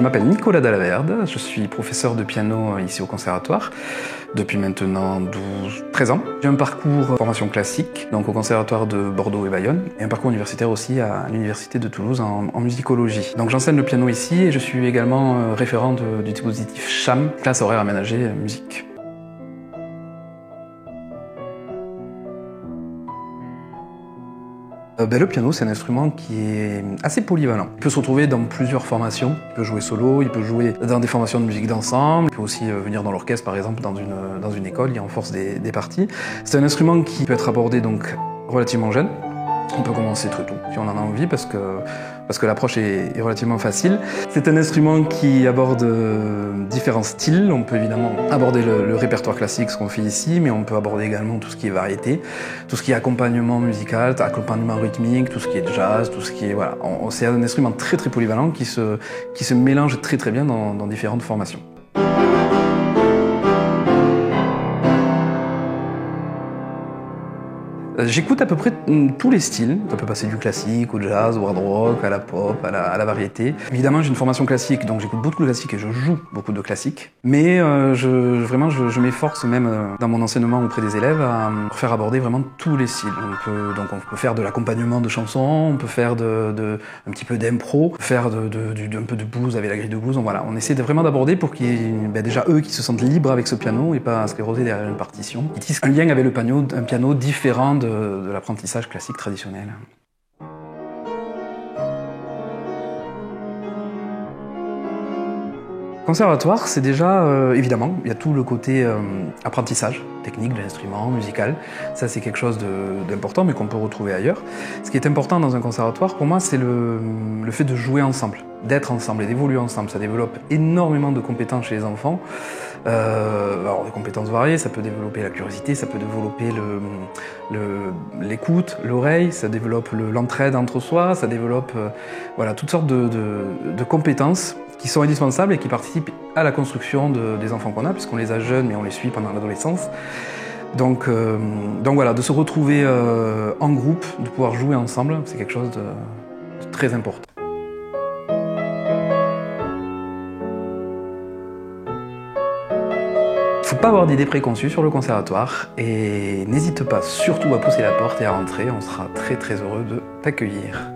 Je m'appelle Nicolas Dallaverde, je suis professeur de piano ici au Conservatoire depuis maintenant 13 ans. J'ai un parcours formation classique, donc au Conservatoire de Bordeaux et Bayonne, et un parcours universitaire aussi à l'Université de Toulouse en musicologie. Donc j'enseigne le piano ici et je suis également référent du dispositif CHAM, classe horaire aménagée musique. Le piano, c'est un instrument qui est assez polyvalent. Il peut se retrouver dans plusieurs formations. Il peut jouer solo, il peut jouer dans des formations de musique d'ensemble, il peut aussi venir dans l'orchestre, par exemple, dans une école, il renforce des parties. C'est un instrument qui peut être abordé donc relativement jeune. On peut commencer très tôt, si on en a envie, parce que l'approche est relativement facile. C'est un instrument qui aborde différents styles. On peut évidemment aborder le répertoire classique, ce qu'on fait ici, mais on peut aborder également tout ce qui est variété, tout ce qui est accompagnement musical, accompagnement rythmique, tout ce qui est jazz, tout ce qui est... Voilà. C'est un instrument très très polyvalent qui se mélange très très bien dans différentes formations. J'écoute à peu près tous les styles. Ça peut passer du classique au jazz, au hard rock, à la pop, à la variété. Évidemment, j'ai une formation classique, donc j'écoute beaucoup de classique et je joue beaucoup de classique. Mais je m'efforce même dans mon enseignement auprès des élèves à faire aborder vraiment tous les styles. On peut faire de l'accompagnement de chansons, on peut faire un petit peu d'impro, faire un peu de blues avec la grille de blues. Voilà, on essaie vraiment d'aborder pour qu'il y ait déjà eux qui se sentent libres avec ce piano et pas sclérosés derrière une partition. Ils tissent un lien avec le piano, un piano différent de l'apprentissage classique traditionnel. Conservatoire, c'est déjà, évidemment, il y a tout le côté apprentissage technique de l'instrument, musical. Ça, c'est quelque chose d'important, mais qu'on peut retrouver ailleurs. Ce qui est important dans un conservatoire, pour moi, c'est le fait de jouer ensemble, d'être ensemble et d'évoluer ensemble. Ça développe énormément de compétences chez les enfants. Alors, des compétences variées, ça peut développer la curiosité, ça peut développer l'écoute, l'oreille, ça développe l'entraide entre soi, ça développe voilà, toutes sortes de compétences qui sont indispensables et qui participent à la construction des enfants qu'on a, puisqu'on les a jeunes, mais on les suit pendant l'adolescence. Donc voilà, de se retrouver en groupe, de pouvoir jouer ensemble, c'est quelque chose de très important. Il ne faut pas avoir d'idées préconçues sur le conservatoire et n'hésite pas surtout à pousser la porte et à rentrer, on sera très très heureux de t'accueillir.